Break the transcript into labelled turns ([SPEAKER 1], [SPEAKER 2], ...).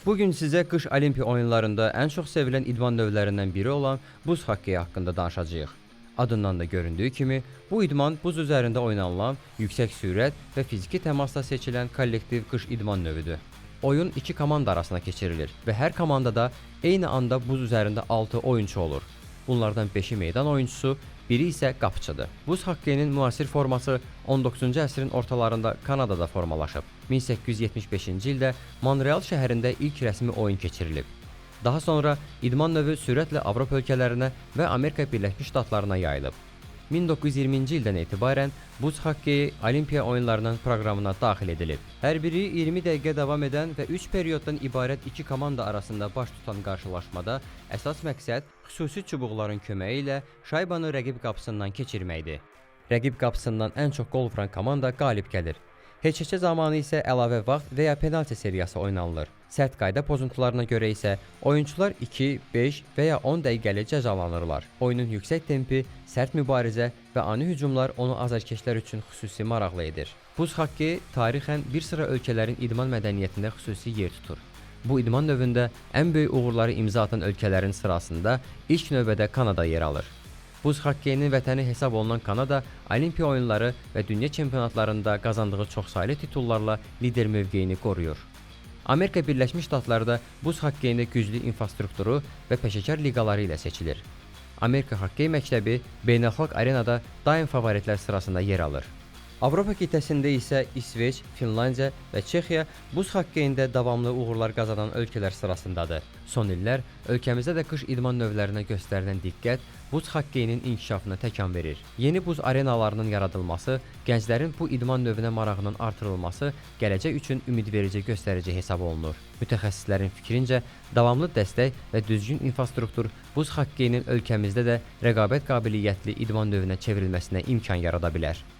[SPEAKER 1] Bugün sizə qış Olimpiya oyunlarında ən çox sevilən idman növlərindən biri olan buz hokkeyi haqqında danışacağıq. Adından da göründüyü kimi, bu idman buz üzərində oynanılan, yüksək sürət və fiziki təmasla seçilən kollektiv qış idman növüdür. Oyun iki komanda arasında keçirilir və hər komandada eyni anda buz üzərində 6 oyunçu olur. Bunlardan 5-i meydan oyunçusu, biri isə qapıçıdır. Buz hokkeyinin müasir forması 19-cu əsrin ortalarında Kanadada formalaşıb. 1875-ci ildə Montreal şəhərində ilk rəsmi oyun keçirilib. Daha sonra idman növü sürətlə Avropa ölkələrinə və Amerika Birləşmiş Ştatlarına yayılıb. 1920-ci ildən etibarən buz hokkeyi Olimpiya oyunlarının proqramına daxil edilib. Hər biri 20 dəqiqə davam edən və 3 perioddan ibarət iki komanda arasında baş tutan qarşılaşmada əsas məqsəd xüsusi çubuqların köməyi ilə şaybanı rəqib qapısından keçirməkdir. Rəqib qapısından ən çox qol vuran komanda qalib gəlir. Heç-heçə zamanı isə əlavə vaxt və ya penalti seriyası oynanılır. Sərt qayda pozuntularına görə isə oyunçular 2, 5 və ya 10 dəqiqəli cəzalanırlar. Oyunun yüksək tempi, sərt mübarizə və ani hücumlar onu azarkeşlər üçün xüsusi maraqlı edir. Buz hokkeyi tarixən bir sıra ölkələrin idman mədəniyyətində xüsusi yer tutur. Bu idman növündə ən böyük uğurları imza atan ölkələrin sırasında ilk növbədə Kanada yer alır. Buz hokkeyinin vətəni hesab olunan Kanada, Olimpiya oyunları və dünya çempionatlarında qazandığı çoxsaylı titullarla lider mövqeyini qoruyur. Amerika Birləşmiş Ştatları buz hokkeyində güclü infrastrukturu və peşəkar liqaları ilə seçilir. Amerika Hokkey Məktəbi beynəlxalq arenada daim favoritlər sırasında yer alır. Avropa qitəsində isə İsveç, Finlandiya və Çexiya buz hokkeyində davamlı uğurlar qazanan ölkələr sırasındadır. Son illər ölkəmizdə də qış idman növlərinə göstərilən diqqət buz hokkeyinin inkişafına təkan verir. Yeni buz arenalarının yaradılması, gənclərin bu idman növünə marağının artırılması gələcək üçün ümidverici göstərici hesab olunur. Mütəxəssislərin fikrincə, davamlı dəstək və düzgün infrastruktur buz hokkeyinin ölkəmizdə də rəqabət qabiliyyətli idman növünə çevrilməsinə imkan yarada bilər.